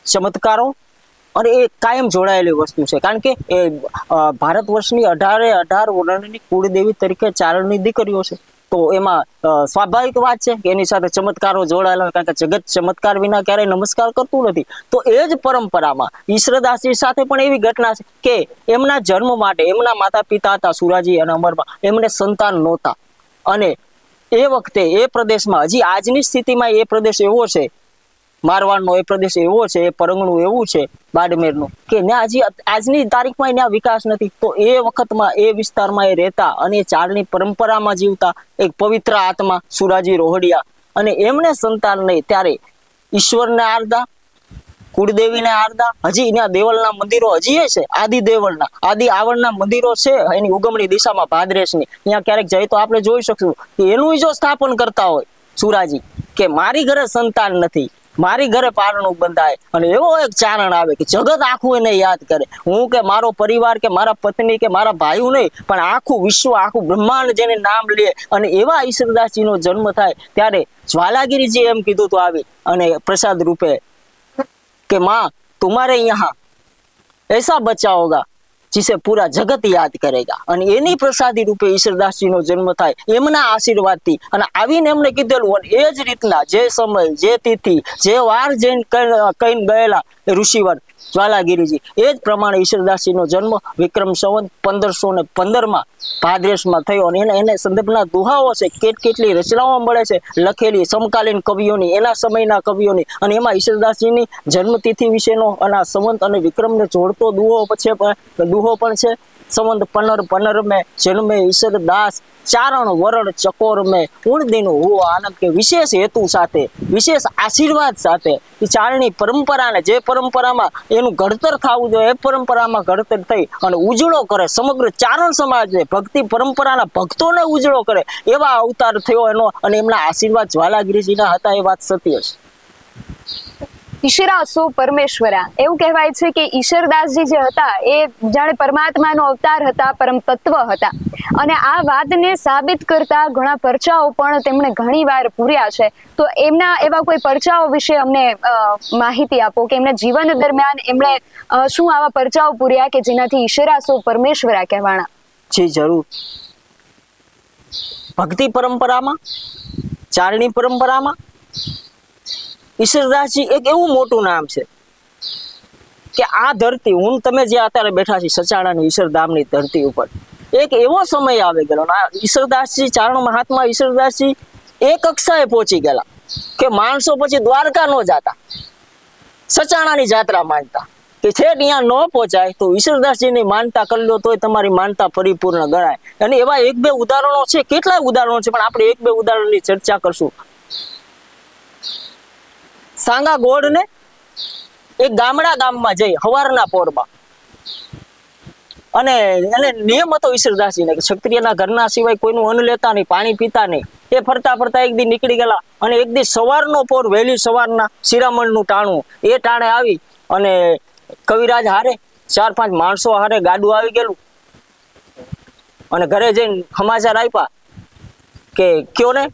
ચમત્કારો અને એ કાયમ જોડાયેલી વસ્તુ છે. કારણ કે એ ભારત વર્ષની 18 વર્ણની કુળદેવી તરીકે ચારણની દીકરીઓ છે. તો એમાં સ્વાભાવિક વાત છે કે એની સાથે ચમત્કારો જોડાયેલા, કારણ કે જગત ચમત્કાર વિના ક્યારેય નમસ્કાર કરતું નથી. તો એ જ પરંપરામાં ઈશ્વરદાસજી સાથે પણ એવી ઘટના છે કે એમના જન્મ માટે એમના માતા પિતા હતા સુરાજી અને અમરબા, એમને સંતાન નહોતા અને એ વખતે એ પ્રદેશમાં, હજી આજની સ્થિતિમાં એ પ્રદેશ એવો છે મારવાડનો એ પ્રદેશ એવો છે, એ પરંગણું એવું છે બાડમેરનું કે ત્યાં હજી આજની તારીખમાં ત્યાં વિકાસ નથી. તો એ વખતમાં એ વિસ્તારમાં એ રહેતા અને એ ચારણી પરંપરામાં જીવતા એક પવિત્ર આત્મા સુરાજી રોહડિયા, અને એમને સંતાન નહીં ત્યારે ઈશ્વરને આરદા, કુળદેવીને આરદા, હજી ત્યાં દેવળના મંદિરો હજી છે, આદિ દેવળના આદિ આવળના મંદિરો છે એની ઉગમણી દિશામાં ભાદરેશની. ત્યાં ક્યારેક જઈ તો આપણે જોઈ શકશું કે એનું જો સ્થાપન કરતા હોય સુરાજી કે મારી ઘરે સંતાન નથી, મારી ઘરે પારણું બંધાય, અને એવો એક ચારણ આવે કે જગત આખું એને યાદ કરે. હું કે મારો પરિવાર કે મારા પત્ની કે મારા ભાઈઓ નહીં, પણ આખું વિશ્વ આખું બ્રહ્માંડ જેને નામ લે, અને એવા ઈશ્વરદાસજીનો જન્મ થાય ત્યારે જ્વાલાગીરીજી એમ કીધું તો આવી અને પ્રસાદ રૂપે કે माँ तुम्हारे यहाँ ऐसा बच्चा होगा जिसे पूरा जगत याद करेगा. અને એની પ્રસાદી રૂપે ઈશ્વરદાસજીનો જન્મ થાય એમના આશીર્વાદથી. અને આવીને એમને કીધેલું, અને એ જ રીતના જે સમય, જે તિથિ, જે વાર જઈને કહીને ગયેલા ઋષિવર જ્વાલાગીરીજી, એ જ પ્રમાણે ઈશ્વરદાસજીનો જન્મ વિક્રમ સંવત 1515 ભાદ્રેશમાં થયો. અને એને સંદર્ભના દુહાઓ છે, કેટલી રચનાઓ મળે છે લખેલી સમકાલીન કવિઓની, એના સમયના કવિઓની, અને એમાં ઈશ્વરદાસજીની જન્મતિથિ વિશેનો અને આ સંવત અને વિક્રમને જોડતો દુહો પણ છે. સંવત 15 में जन्मे ईश्वरदास चारण वरण चकोर में उन दिनों वो आनंद के विशेष हेतु સાથે, વિશેષ આશીર્વાદ સાથે એ ચારણી પરંપરાને, જે પરંપરામાં એનું ઘડતર થવું જોઈએ એ પરંપરામાં ઘડતર થઈ અને ઉજળો કરે સમગ્ર ચારણ સમાજને, ભક્તિ પરંપરાના ભક્તોને ઉજળો કરે એવા અવતાર થયો એનો. અને એમના આશીર્વાદ જ્વાલાગીરીજીના હતા, એ વાત સત્ય છે. ઈશરા સો પરમેશ્વરા, એવું કહેવાય છે કે ઈશ્વરદાસજી જે હતા એ જાણે પરમાત્માનો અવતાર હતા, પરમ તત્વ હતા. અને આ વાતને સાબિત કરતા ઘણા પરચાઓ પણ તેમણે ઘણી વાર પૂર્યા છે. તો એમના એવા કોઈ પરચાઓ વિશે અમને માહિતી આપો કે એમના જીવન દરમિયાન એમણે શું આવા પરચાઓ પૂર્યા કે જેનાથી ઈશરા સો પરમેશ્વરા કહેવાણા? જી જરૂર. ભક્તિ પરંપરામાં, ચારણી પરંપરામાં ઈશ્વરદાસજી એક એવું મોટું નામ છે કે આ ધરતી, હું તમે જે અત્યારે બેઠા છીએ સચાણાની ઈશ્વરધામની ધરતી ઉપર, એક એવો સમય આવી ગયેલો. ઈશ્વરદાસજી, ચારણ મહાત્મા ઈશ્વરદાસજી એ કક્ષાએ પહોંચી ગયેલા કે માણસો પછી દ્વારકા ન જાતા, સચાણાની જાત્રા માનતા, કે છેક અહીંયા ન પહોંચાય તો ઈશ્વરદાસજીની માનતા કરી લો તોય તમારી માનતા પરિપૂર્ણ ગણાય. અને એવા એક બે ઉદાહરણો છે, કેટલાય ઉદાહરણો છે, પણ આપણે એક બે ઉદાહરણની ચર્ચા કરશું. સાંગા ગોળ ને એક ગામમાં જઈ હવારના પોરમાં, અને એને નિયમ હતો ઈશ્વરદાસજીને કે ક્ષત્રિયના ઘરના સિવાય કોઈનું અન્ન લેતા નહીં, પાણી પીતા નહીં. એ ફરતા ફરતા એક દી નીકળી ગયેલા, અને એક દી સવારનો પોર, વહેલી સવારના શિરામણનું ટાણું, એ ટાણે આવી અને કવિરાજ હારે 4-5 માણસો હારે ગાડું આવી ગયેલું, અને ઘરે જઈને સમાચાર આપ્યા કે કયો ને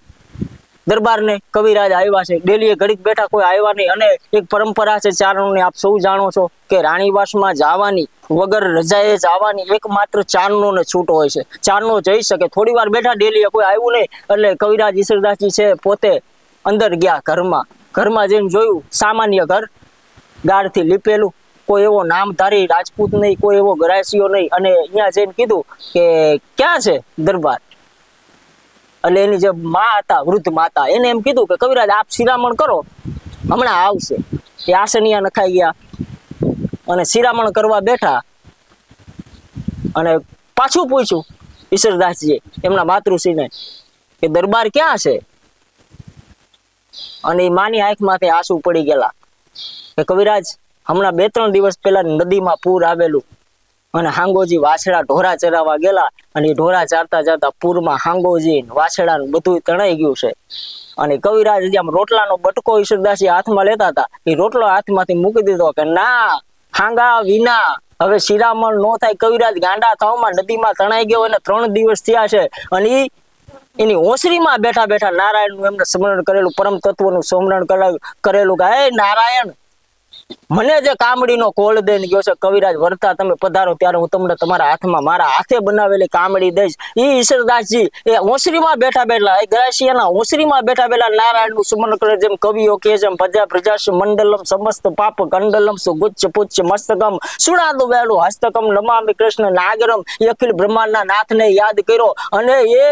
દરબાર ને કવિરાજ આવ્યા છે. ડેલીએ ઘડીક બેઠા, કોઈ આવ્યા નહીં. અને એક પરંપરા છે ચારણોની, આપ સૌ જાણો છો કે રાણીવાસમાં જવાની, વગર રજાએ જવાની એકમાત્ર ચારણો ને છૂટ હોય છે. ચારણો જઈ શકે. થોડી વાર બેઠા, ડેલીએ કોઈ આવ્યું નહીં, એટલે કવિરાજ ઈશ્વરદાસજી છે પોતે અંદર ગયા ઘરમાં જઈને જોયું સામાન્ય ઘર, ગાળથી લીપેલું, કોઈ એવો નામધારી રાજપૂત નહીં, કોઈ એવો ગરાસીઓ નહીં. અને અહીંયા જઈને કીધું કે ક્યાં છે દરબાર? એટલે એની જે માં હતા, વૃદ્ધ માતા, એને એમ કીધું કે કવિરાજ આપ શિરામણ કરો, હમણાં આવશે. એ આસનિયા નખાઈ ગયા અને શિરામણ કરવા બેઠા, અને પાછું પૂછ્યું ઈશ્વરદાસજીએ એમના માતૃશ્રીને કે દરબાર ક્યાં છે? અને એ માની આંખમાંથી આંસુ પડી ગયેલા કે કવિરાજ હમણાં 2-3 દિવસ પહેલા નદીમાં પૂર આવેલું, અને હાંગોજી વાછડા ઢોરા ચરાવવા ગયેલા, અને એ ઢોરા ચારતા પૂરમાં હાંગોજી વાછડા બધું તણાઈ ગયું છે. અને કવિરાજ આમ રોટલાનો બટકો ઈશ્વરદાસજી હાથમાં લેતા હતા, એ રોટલો હાથમાંથી મૂકી દીધો કે ના, હાંગા વિના હવે શિરામણ નો થાય. કવિરાજ ગાંડા થાવમાં નદીમાં તણાઈ ગયો, અને 3 દિવસ થયા છે. અને એની ઓસરીમાં બેઠા બેઠા નારાયણનું એમને સ્મરણ કરેલું, પરમ તત્વનું સ્મરણ કરેલું કે હે નારાયણ, મને જે કામડીનો કોળ દઈને ગયો છે કવિરાજ, વર્તા તમે પધારો ત્યારે હું તમને તમારા હાથમાં, મારા હાથે બનાવેલી કામડી દઈશ. એ ઈશ્વરદાસજી એ ઓસરીમાં બેઠા એ ગ્રાસિયાના ઓસરીમાં બેઠા નારાયણનું સ્મરણ કરે. જેમ કવિઓ કે જેમ પ્રજાશ મંડલમ સમસ્ત પાપ કંડલમ સુગુચ્ચ પુચ્છ મસ્તકમ સુણાદુ વેલું હસ્તકમ નમામિ કૃષ્ણ નાગરમ, એ અખિલ બ્રહ્માંડના નાથને યાદ કર્યો. અને એ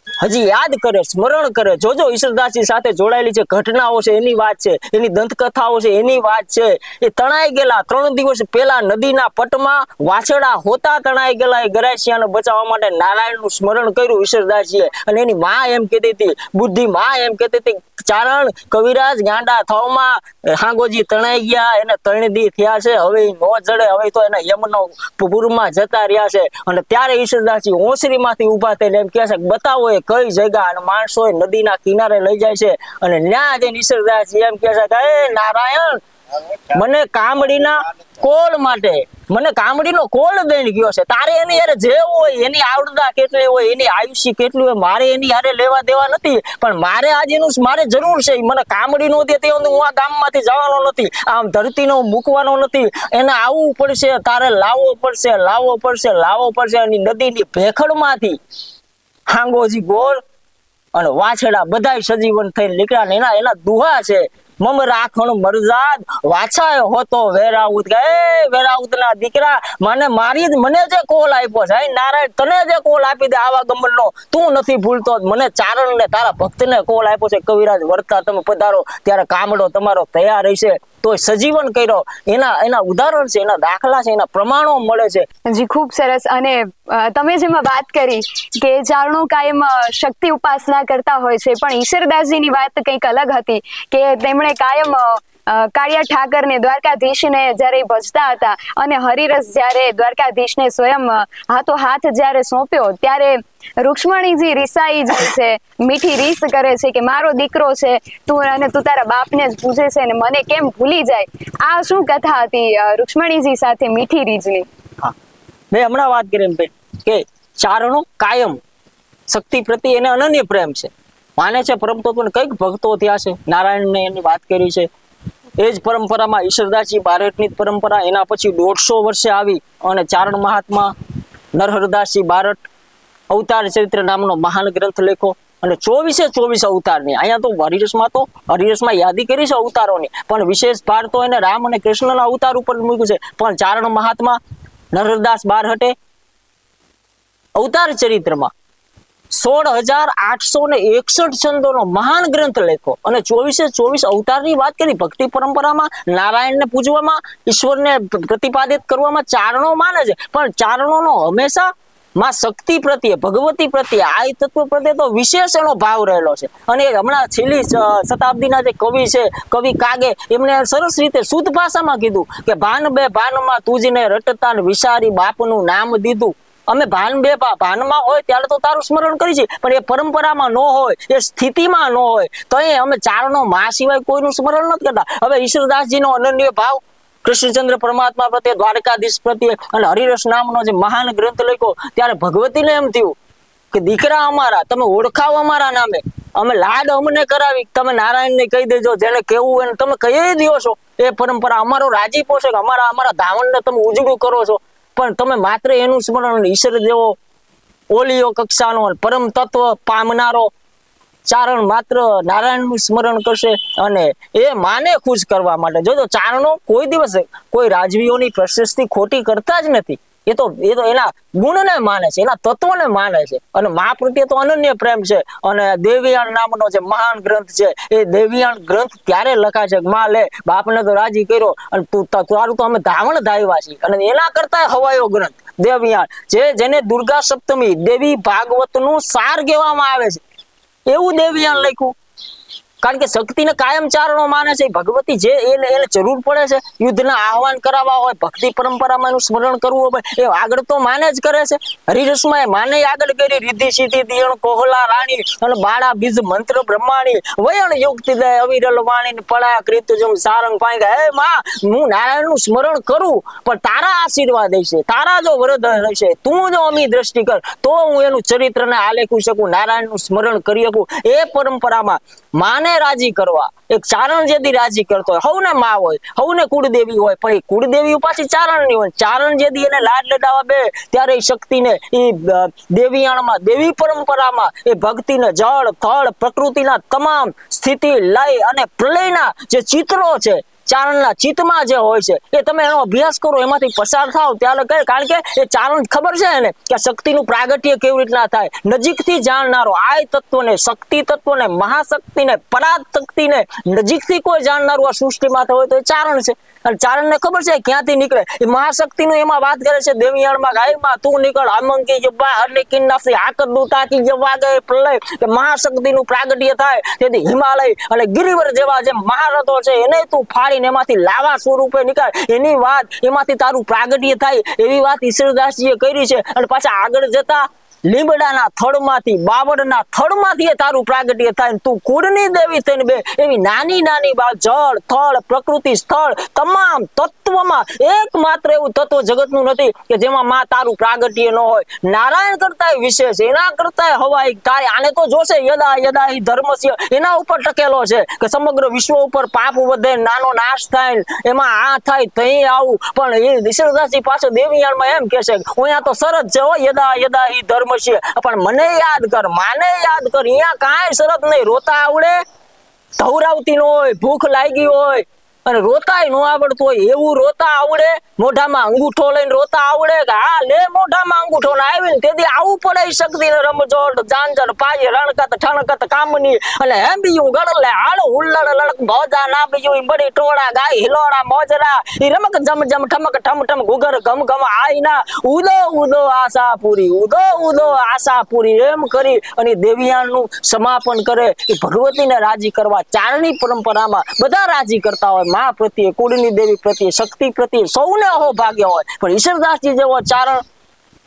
હજી યાદ કરે, સ્મરણ કરે. જોજો ઈશ્વરદાસજી સાથે જોડાયેલી જે ઘટનાઓ છે એની વાત છે, એની દંતકથાઓ છે એની વાત છે. એ તણાઈ ગયેલા 3 દિવસ પહેલા નદીના પટમાં વાછડા હોતા તણાઈ ગયેલા એ ગરાસિયાને બચાવવા માટે નારાયણનું સ્મરણ કર્યું ઈશ્વરદાસજીએ. અને એની માં એમ કહેતી હતી, બુદ્ધિ માં એમ કહેતી હતી, ચારણ કવિરાજ ગાંડા થવામાં હાંગોજી તણાઈ ગયા, એને 3 દી થયા છે, હવે નો જડે, હવે તો એને યમનો પૂરમાં જતા રહ્યા છે. અને ત્યારે ઈશ્વરદાસજી ઓસરીમાંથી ઊભા થઈને એમ કહે છે કે બતાવો એ કઈ જગ્યા. અને માણસો એ નદીના કિનારે લઈ જાય છે અને ત્યાં જઈને ઈશ્વરદાસજી એમ કહે છે કે એ નારાયણ, મને કામડીના કોલ માટે, મને કામડીનો કોલ દઈને ગયો છે. તારે એની યારે જે હોય, એની આવડતા કેટલી હોય, એની આયુષ્ય કેટલી હોય, મારે એની હારે લેવા દેવા નથી. પણ મારે આજે એનું મારે જરૂર છે. મને કામડી નો દે તે હું આ ગામમાંથી જવાનો નથી, આમ ધરતીનો મૂકવાનો નથી. એને આવવું પડશે, તારે લાવવો પડશે, લાવવો પડશે, લાવવો પડશે. અને નદીની ભેખડમાંથી હાંગોજી ગોળ અને વાછડા બધાય સજીવન થઈને નીકળ્યા. ને એના દુહા છે, મમ રાખણ મરજાદ વાછાયો હોતો વેરાઉત. કે વેરાઉત ના દીકરા, મને જે કોલ આપ્યો છે, નારાયણ તને જે કોલ આપી દે આવા ગમનનો, તું નથી ભૂલતો. મને ચારણ ને તારા ભક્ત ને કોલ આપ્યો છે, કવિરાજ વર્તા તમે પધારો, ત્યારે કામડો તમારો તૈયાર હશે. તો સજીવન કર્યો, એના ઉદાહરણ છે, એના દાખલા છે, એના પ્રમાણો મળે છે. જી ખૂબ સરસ. અને તમે જેમાં વાત કરી કે ચારણો કાયમ શક્તિ ઉપાસના કરતા હોય છે, પણ ઈશ્વરદાસજીની વાત કંઈક અલગ હતી કે તેમણે કાયમ કાળિયા ઠાકરને, દ્વારકાધીશને જ્યારે ભજતા હતા અને હરિરસ જ્યારે દ્વારકાધીશને સ્વયં હાથો હાથ જ્યારે સોંપ્યો, ત્યારે રૂક્ષ્મણીજી રિસાઈ જાય છે, મીઠી રીસ કરે છે કે મારો દીકરો છે તું તારા બાપને જ પૂછે છે અને મને કેમ ભૂલી જાય. આ શું કથા હતી રૂક્ષ્મણીજી સાથે મીઠી રીજની? હા, મેં હમણાં વાત કરી એમ કે ચારણો કાયમ શક્તિ પ્રત્યે એને અનન્ય પ્રેમ છે, માને છે પરમ તત્વને. કઈક ભક્તો થયા છે, નારાયણને એની વાત કરી છે. એ જ પરંપરામાં ઈશ્વરદાસજી બારટની પરંપરા, એના પછી 150 વર્ષે આવી અને ચારણ મહાત્મા નરહરદાસજી બારટ અવતાર ચરિત્ર નામનો મહાન ગ્રંથ લખ્યો. અને 24 અવતારની, અહીંયા તો હરિરસમાં યાદી કરી છે અવતારોની, પણ વિશેષ ભાર તો એને રામ અને કૃષ્ણના અવતાર ઉપર મૂક્યું છે. પણ ચારણ મહાત્મા નરહરદાસ બારહટે અવતાર ચરિત્રમાં 16,861 છંદોનો મહાન ગ્રંથ લખ્યો અને 24 અવતારની વાત કરી. ભક્તિ પરંપરામાં નારાયણને પૂજવામાં, ઈશ્વરને પ્રતિપાદિત કરવામાં ચારણો માને છે, પણ ચારણોનો હંમેશા માં શક્તિ પ્રત્યે, ભગવતી પ્રત્યે, આ તત્વ પ્રત્યે તો વિશેષ એનો ભાવ રહેલો છે. અને હમણાં છેલ્લી શતાબ્દીના જે કવિ છે, કવિ કાગે, એમને સરસ રીતે શુદ્ધ ભાષામાં કીધું કે ભાન બે ભાનમાં તુજને રટતા વિચારી બાપનું નામ દીધું. અમે ભાનમાં હોય ત્યારે તો તારું સ્મરણ કરી છે, પણ એ પરંપરામાં ન હોય, એ સ્થિતિમાં ન હોય, તો અમે ચારણો માં સિવાય કોઈનું સ્મરણ નથી કરતા. હવે ઈશ્વરદાસજીનો અનન્ય ભાવ કૃષ્ણચંદ્ર પરમાત્મા પ્રત્યે, દ્વારકાધીશ પ્રત્યે અને હરિરસ નામનો જે મહાન ગ્રંથ લખ્યો, ત્યારે ભગવતીને એમ થયું કે દીકરા અમારા, તમે ઓળખાવો અમારા નામે, અમે લાડ અમને કરાવી, તમે નારાયણને કહી દેજો, જેને કેવું હોય તમે કહી દો છો. એ પરંપરા અમારો રાજીપો છે કે અમારા ધાવણને તમે ઉજળું કરો છો, પણ તમે માત્ર એનું સ્મરણ, ઈશ્વર જેવો ઓલિયો કક્ષાનો પરમ તત્વ પામનારો ચારણ માત્ર નારાયણનું સ્મરણ કરશે અને એ માને ખુશ કરવા માટે. જોજો ચારણો કોઈ દિવસ કોઈ રાજવીઓની પ્રશસ્તિ ખોટી કરતા જ નથી. એ તો એના ગુણને માને છે, એના તત્વને માને છે અને મા પ્રત્યે તો અનન્ય પ્રેમ છે. અને દેવીયાણ નામનો જે મહાન ગ્રંથ છે, એ દેવીયાણ ગ્રંથ ત્યારે લખાય છે કે માં લે, બાપને તો રાજી કર્યો અને તારું તો અમે ધાવણ ધાવ્યા છીએ. અને એના કરતા હવાયો ગ્રંથ દેવીયાણ, જેને દુર્ગા સપ્તમી દેવી ભાગવતનું સાર કહેવામાં આવે છે, એવું દેવીયાણ લખ્યું. કારણ કે શક્તિને કાયમ ચારણો માને છે. ભગવતી જે એને જરૂર પડે છે, યુદ્ધના આહવાન કરાવવા હોય, ભક્તિ પરંપરામાં એનું સ્મરણ કરવું હોય, એ આગળ તો માને જ કરે છે. હરિરસમાં એ માને આગળ કરી, રીધિ સીધી દિયણ કોહલા રાણી અને બાળા બીજ મંત્ર બ્રહ્માણી વયણ યુક્તિ દે અવિરલ વાણી પળા કૃતજમ સારંગ પાંગા. હે માં, હું નારાયણનું સ્મરણ કરું, પણ તારા આશીર્વાદ હશે, તારા જો વરદ હશે, તું જો અમી દ્રષ્ટિ કર, તો હું એનું ચરિત્રને આલેખી શકું, નારાયણનું સ્મરણ કરી શકું. એ પરંપરામાં માને રાજી કરવા, એક ચારણ જેથી રાજી કરતો હોય, હવને માં હોય, હવને કુળદેવી હોય, પણ એ કુળદેવી પાછી ચારણની હોય. ચારણ જેથી એને લાડ લડાવા બે, ત્યારે એ શક્તિને, એ દેવીયાણમાં, દેવી પરંપરામાં એ ભક્તિને જળ થળ પ્રકૃતિના તમામ સ્થિતિ લય અને પ્રલયના જે ચિત્રો છે, ચારણના ચિત્તમાં જે હોય છે એ તમે એનો અભ્યાસ કરો, એમાંથી પસાર થાવ ત્યારે કારણ કે એ ચારણ ખબર છે એને કે શક્તિનું પ્રાગટ્ય કેવી રીતના થાય, નજીકથી જાણનારો આય તત્વને, શક્તિ તત્વને, મહાશક્તિને, પરાશક્તિને નજીકથી કોઈ જાણનારું આ સૃષ્ટિમાં હોય તો એ ચારણ છે. અને ચારણને ખબર છે ક્યાંથી નીકળે, એ મહાશક્તિનું એમાં વાત કરે છે દેવિયાળમાં ગાયમાં તું નીકળ આમંકી જબ્બા હરને કિન્નાસી આકર દૂતાકી જવા ગયે પ્રલય, કે મહાશક્તિનું પ્રાગટ્ય થાય તેથી હિમાલય અને ગિરિવર જેવા જે મહારથો છે એને તું ફાડીને એમાંથી લાવા સ્વરૂપે નીકળ, એની વાત એમાંથી તારું પ્રાગટ્ય થાય એવી વાત ઈશ્વરદાસજીએ કરી છે. અને પાછા આગળ જતા લીમડાના થડમાંથી, બાવળના થડમાંથી એ તારું પ્રાગટ્ય થાય, તું કુળની દેવી થઈને બે એવી નાની નાની વાત, જળ થળ પ્રકૃતિ સ્થળ તમામ તત્વમાં એકમાત્ર એવું તત્વ જગતનું નથી કે જેમાં માં તારું પ્રાગટ્ય ન હોય. નારાયણ કરતાય વિશેષ, એના કરતાય હવાઈ તારે આને તો જોશે યદા યદા હિ ધર્મસ્ય, એના ઉપર ટકેલો છે કે સમગ્ર વિશ્વ ઉપર પાપ વધે, નાનો નાશ થાય, એમાં આ થાય તઈ આવું. પણ એ ઈશ્વરદાસજી પાછો દેવિયાળમાં એમ કે છે અહીંયા તો શરત છે હો યદા યદા હિ ધર્મ, પણ મને યાદ કર, માને યાદ કર, અહીંયા કાંઈ શરત નહીં. રોતા આવડે, ધવરાવતી ન હોય, ભૂખ લાગી હોય અને રોતાય ન આવડતું હોય એવું રોતા આવડે, મોઢામાં અંગૂઠો લઈને રોતા આવડે કે હા લે મોઢામાં અંગૂઠો ને આવીને તેથી આવું પડે શક્તિ ને રમજોડ જાંજર પાય રણકત ઠણકત કામની અને એમ બીજું ગળલે હાલો હુલ્લડ લડક ભોજા ના બીજું બડી ટોળા ગાય હિલોડા મોજરા ઈ રમક જમ જમ ઠમક ઠમ ઠમ ગુગર ગમ ગમ આઈના ઉદો ઉદો આશાપુરી, ઉદો ઉદો આશાપુરી એમ કરી અને દેવિયાણનું સમાપન કરે. એ ભગવતીને રાજી કરવા ચારણી પરંપરામાં બધા રાજી કરતા હોય, મા પ્રત્યે, કુળની દેવી પ્રત્યે, શક્તિ પ્રત્યે સૌને અહોભાગ્ય હોય. પણ ઈશ્વરદાસજી જેવો ચારણ,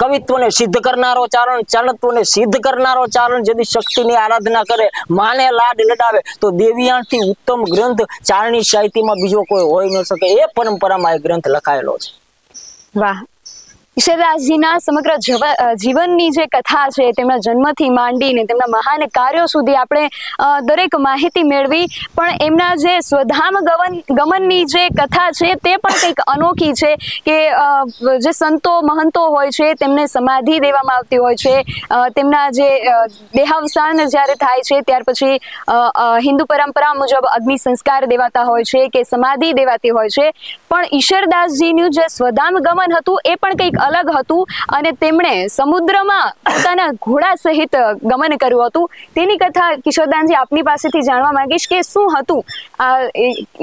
કવિત્વને સિદ્ધ કરનારો ચારણ, ચાણત્વને સિદ્ધ કરનારો ચારણ જેથી શક્તિની આરાધના કરે, માને લાડ લડાવે, તો દેવિયાણથી ઉત્તમ ગ્રંથ ચારણી સાહિત્યમાં બીજો કોઈ હોઈ ન શકે. એ પરંપરામાં એ ગ્રંથ લખાયેલો છે. વાહ, ઈશ્વરદાસજીના સમગ્ર જીવનની જે કથા છે, તેમના જન્મથી માંડીને તેમના મહાન કાર્યો સુધી આપણે દરેક માહિતી મેળવી. પણ એમના જે સ્વધામ ગમનની જે કથા છે તે પણ કંઈક અનોખી છે કે જે સંતો મહંતો હોય છે તેમને સમાધિ દેવામાં આવતી હોય છે, તેમના જે દેહાવસાન જ્યારે થાય છે ત્યાર પછી હિન્દુ પરંપરા મુજબ અગ્નિ સંસ્કાર દેવાતા હોય છે કે સમાધિ દેવાતી હોય છે. પણ ઈશ્વરદાસજીનું જે સ્વધામ ગમન હતું એ પણ કંઈક અલગ હતું અને તેમણે સમુદ્રમાં પોતાના ઘોડા સહિત ગમન કર્યું હતું. તેની કથા કિશોરદાનજી આપની પાસેથી જાણવા માંગીશ કે શું હતું આ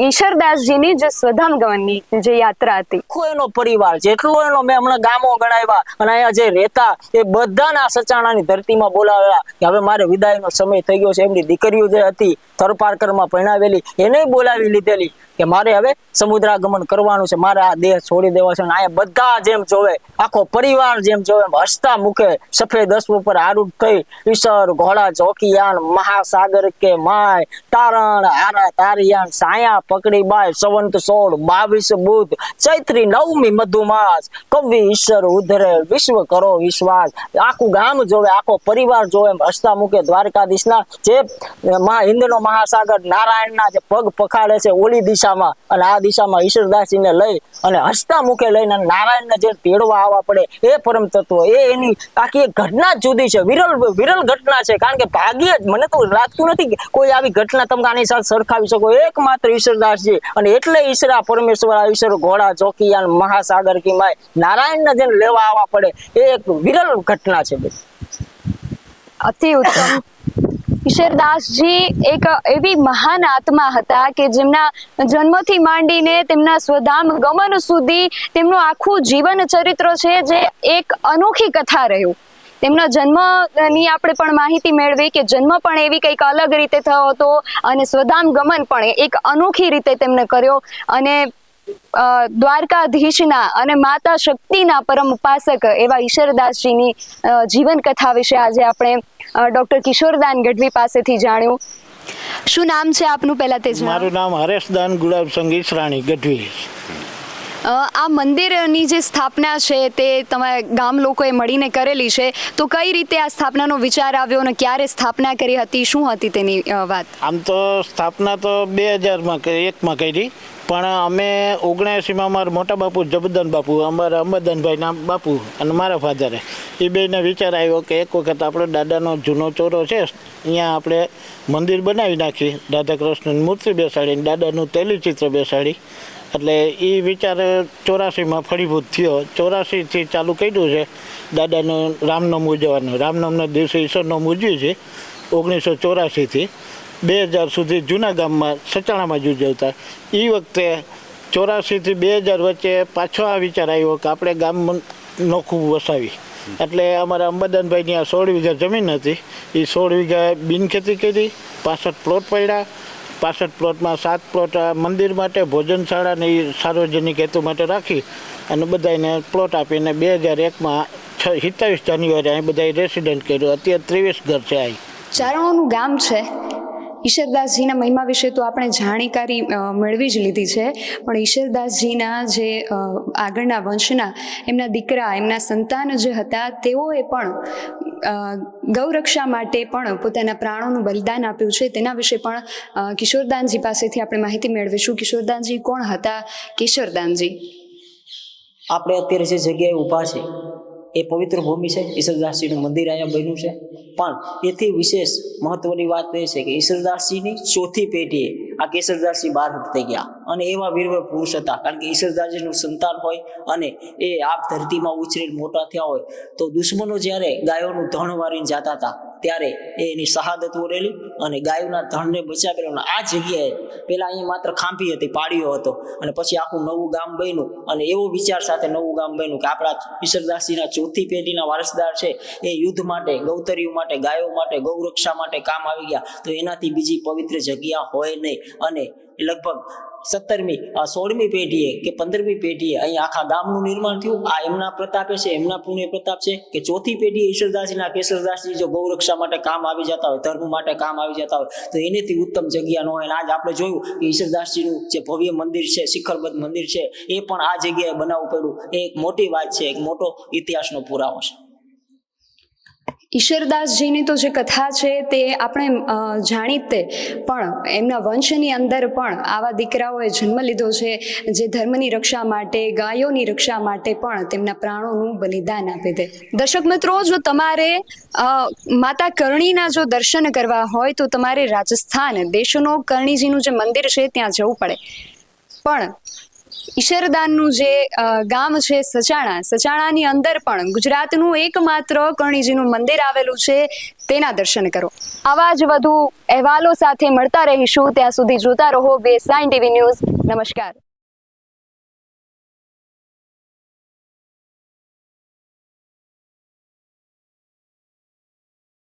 ઈશ્વરદાસજીની જે સ્વધામ ગમનની જે યાત્રા હતી. આખો એનો પરિવાર જેટલો એનો મેં હમણાં ગામો ગણાવ્યા અને અહીંયા જે રહેતા એ બધાના સચાણાની ધરતીમાં બોલાવ્યા કે હવે મારે વિદાયનો સમય થઈ ગયો છે. એમની દીકરીઓ જે હતી થરપારકરમાં પરણાવેલી એને બોલાવી લીધેલી કે મારે હવે સમુદ્રાગમન કરવાનું છે, મારે આ દેહ છોડી દેવા છે. અહીંયા બધા જેમ જોવે, આખો પરિવાર જેમ જોવે, હસતા મુખે સફેદ અશ્વ ઉપર આરૂઢ થઈ ઈશ્વર ઘોડા ચોકિયાન મહાસાગર કે માય તારણ આરા તારિયાન સાયા પકડી બાય સંવંત 16 22 બુધ ચૈત્રી 9મી મધુમાસ કવિ ઈશ્વર ઉધરે વિશ્વ કરો વિશ્વાસ. આખું ગામ જોવે, આખો પરિવાર જોવે, હસતા મુખે દ્વારકાધીશના જે હિન્દનો મહાસાગર નારાયણના જે પગ પખાડે છે ઓલી દિશામાં અને આ દિશામાં ઈશ્વરદાસજીને લઈ અને હસતા મુખે લઈને નારાયણને જે તેડવા આવવા પડે એ પરમ તત્વ, એની આખી એક ઘટના જ જુદી છે. વિરલ ઘટના છે. કારણ કે ભાગ્યે જ મને તો લાગતું નથી કે કોઈ આવી ઘટના તમે આની સાથે સરખાવી શકો. એકમાત્ર ઈશ્વરદાસજી અને એટલે ઈશ્વરા પરમેશ્વર ઈશ્વર ઘોડા ચોકિયાન મહાસાગર કી માય નારાયણને જેને લેવા આવવા પડે એ એક વિરલ ઘટના છે. અતિ ઉત્તમ. ઈશ્વરદાસજી એક એવી મહાન આત્મા હતા કે જેમના જન્મથી માંડીને તેમના સ્વધામ ગમન સુધી તેમનું આખું જીવન ચરિત્ર છે જે એક અનોખી કથા રહ્યું. તેમના જન્મની આપણે પણ માહિતી મેળવી કે જન્મ પણ એવી કંઈક અલગ રીતે થયો હતો અને સ્વધામ ગમન પણ એક અનોખી રીતે તેમને કર્યો. અને દ્વારકાધીશના અને માતા શક્તિના પરમ ઉપાસક એવા ઈશ્વરદાસજીની જીવન કથા વિશે આજે આપણે ડોક્ટર કિશોરદાન ગઢવી પાસેથી જાણ્યું. શું નામ છે આપનું પહેલા તે જણાવો. મારું નામ હરેશદાન ગુલાબસંગ ઈસરાણી ગઢવી. આ મંદિરની જે સ્થાપના છે તે તમે ગામ લોકોએ મળીને કરેલી છે, તો કઈ રીતે આ સ્થાપનાનો વિચાર આવ્યો અને ક્યારે સ્થાપના કરી હતી, શું હતી તેની વાત? આમ તો સ્થાપના તો 2001માં કરી, પણ અમે 79માં અમારા મોટા બાપુ જબરદન બાપુ, અમારા અમરદાનભાઈના બાપુ અને મારા ફાધરે એ બેને વિચાર આવ્યો કે એક વખત આપણો દાદાનો જૂનો ચોરો છે અહીંયા આપણે મંદિર બનાવી નાખી, રાધા કૃષ્ણની મૂર્તિ બેસાડીને દાદાનું તૈલચિત્ર બેસાડી. એટલે એ વિચાર 84માં ફળીભૂત થયો. 84થી ચાલુ કર્યું છે દાદાનું રામનવમી ઉજવવાનું. રામનવમીના દિવસે ઈશ્વરનવમી ઉજવી છે 1984થી 2000 સુધી જૂના ગામમાં સચાણામાં જ ઉજવતા. એ વખતે 84થી 2000 વચ્ચે પાછો આ વિચાર આવ્યો કે આપણે ગામ નોખું વસાવી. એટલે અમારા અંબાદાનભાઈની આ 16 વીઘા જમીન હતી, એ 16 વીઘા બિનખેતી કરી, 65 પ્લોટ પડ્યા. 65 પ્લોટમાં 7 પ્લોટ મંદિર માટે, ભોજનશાળા ને એ સાર્વજનિક હેતુ માટે રાખી અને બધાને પ્લોટ આપીને 2001માં 27 જાન્યુઆરી અહીં બધા રેસિડન્ટ કર્યું. અત્યારે 23 ઘર છે. અહીં ચારણોનું ગામ છે. ઈશ્વરદાસજીના મહિમા વિશે તો આપણે જાણકારી મેળવી જ લીધી છે, પણ ઈશ્વરદાસજીના જે આગળના વંશના એમના દીકરા, એમના સંતાન જે હતા, તેઓએ પણ ગૌરક્ષા માટે પણ પોતાના પ્રાણોનું બલિદાન આપ્યું છે. તેના વિશે પણ કિશોરદાનજી પાસેથી આપણે માહિતી મેળવીશું. કિશોરદાનજી કોણ હતા? કિશોરદાનજી, આપણે અત્યારે જે જગ્યાએ ઊભા છે એ પવિત્ર ભૂમિ છે. ઈશ્વરદાસજીનું મંદિર અહીંયા બન્યું છે. પણ એથી વિશેષ મહત્વની વાત એ છે કે ઈશ્વરદાસજીની ચોથી પેઢીએ આ કેસરદાસજી બહાર થઈ ગયા અને એવા વીરવર પુરુષ હતા. કારણ કે ઈશ્વરદાસજીનું સંતાન હોય અને એ આ ધરતીમાં ઉછરેલ મોટા થયા હોય તો દુશ્મનો જ્યારે ગાયોનું ધણ વારીને જતા હતા ત્યારે એની શહાદત વરેલી અને ગાયોના ધણને બચાવેલો. આ જગ્યાએ પહેલા અહીંયા માત્ર ખાંભી હતી, પાડ્યો હતો, અને પછી આખું નવું ગામ બન્યું. અને એવો વિચાર સાથે નવું ગામ બન્યું કે આપણા ઈશ્વરદાસજીના ચોથી પેઢીના વારસદાર છે એ યુદ્ધ માટે, ગૌતરીઓ માટે, ગાયો માટે, ગૌરક્ષા માટે કામ આવી ગયા, તો એનાથી બીજી પવિત્ર જગ્યા હોય નહીં. અને લગભગ 16મી પેઢીએ કે 15મી પેઢીએ અહીં આખા ગામનું નિર્માણ થયું. આ એમના પ્રતાપે છે, એમના પુણ્ય પ્રતાપ છે કે ચોથી પેઢીએ ઈશ્વરદાસજીના કેસરદાસજી જો ગૌરક્ષા માટે કામ આવી જતા હોય, ધર્મ માટે કામ આવી જતા હોય, તો એનેથી ઉત્તમ જગ્યા ન હોય. આજ આપણે જોયું કે ઈશ્વરદાસજીનું જે ભવ્ય મંદિર છે, શિખરબદ્ધ મંદિર છે, એ પણ આ જગ્યાએ બનાવવું પડ્યું. એ એક મોટી વાત છે, એક મોટો ઇતિહાસનો પુરાવો છે. ઈશ્વરદાસજીની તો જે કથા છે તે આપણે જાણીતે, પણ એમના વંશની અંદર પણ આવા દીકરાઓએ જન્મ લીધો છે જે ધર્મની રક્ષા માટે, ગાયોની રક્ષા માટે પણ તેમના પ્રાણોનું બલિદાન આપી દે. દર્શક મિત્રો, જો તમારે માતા કરણીના જો દર્શન કરવા હોય તો તમારે રાજસ્થાન દેશનો કરણીજીનું જે મંદિર છે ત્યાં જવું પડે. પણ ઈશરદાનનું જે ગામ છે સચાણાની અંદર પણ ગુજરાતનું એકમાત્ર કરણીજીનું મંદિર આવેલું છે, તેના દર્શન કરો. આવા જ વધુ અહેવાલો સાથે મળતા રહીશું. ત્યાં સુધી જોતા રહો બેસાઈન ટીવી ન્યૂઝ. નમસ્કાર.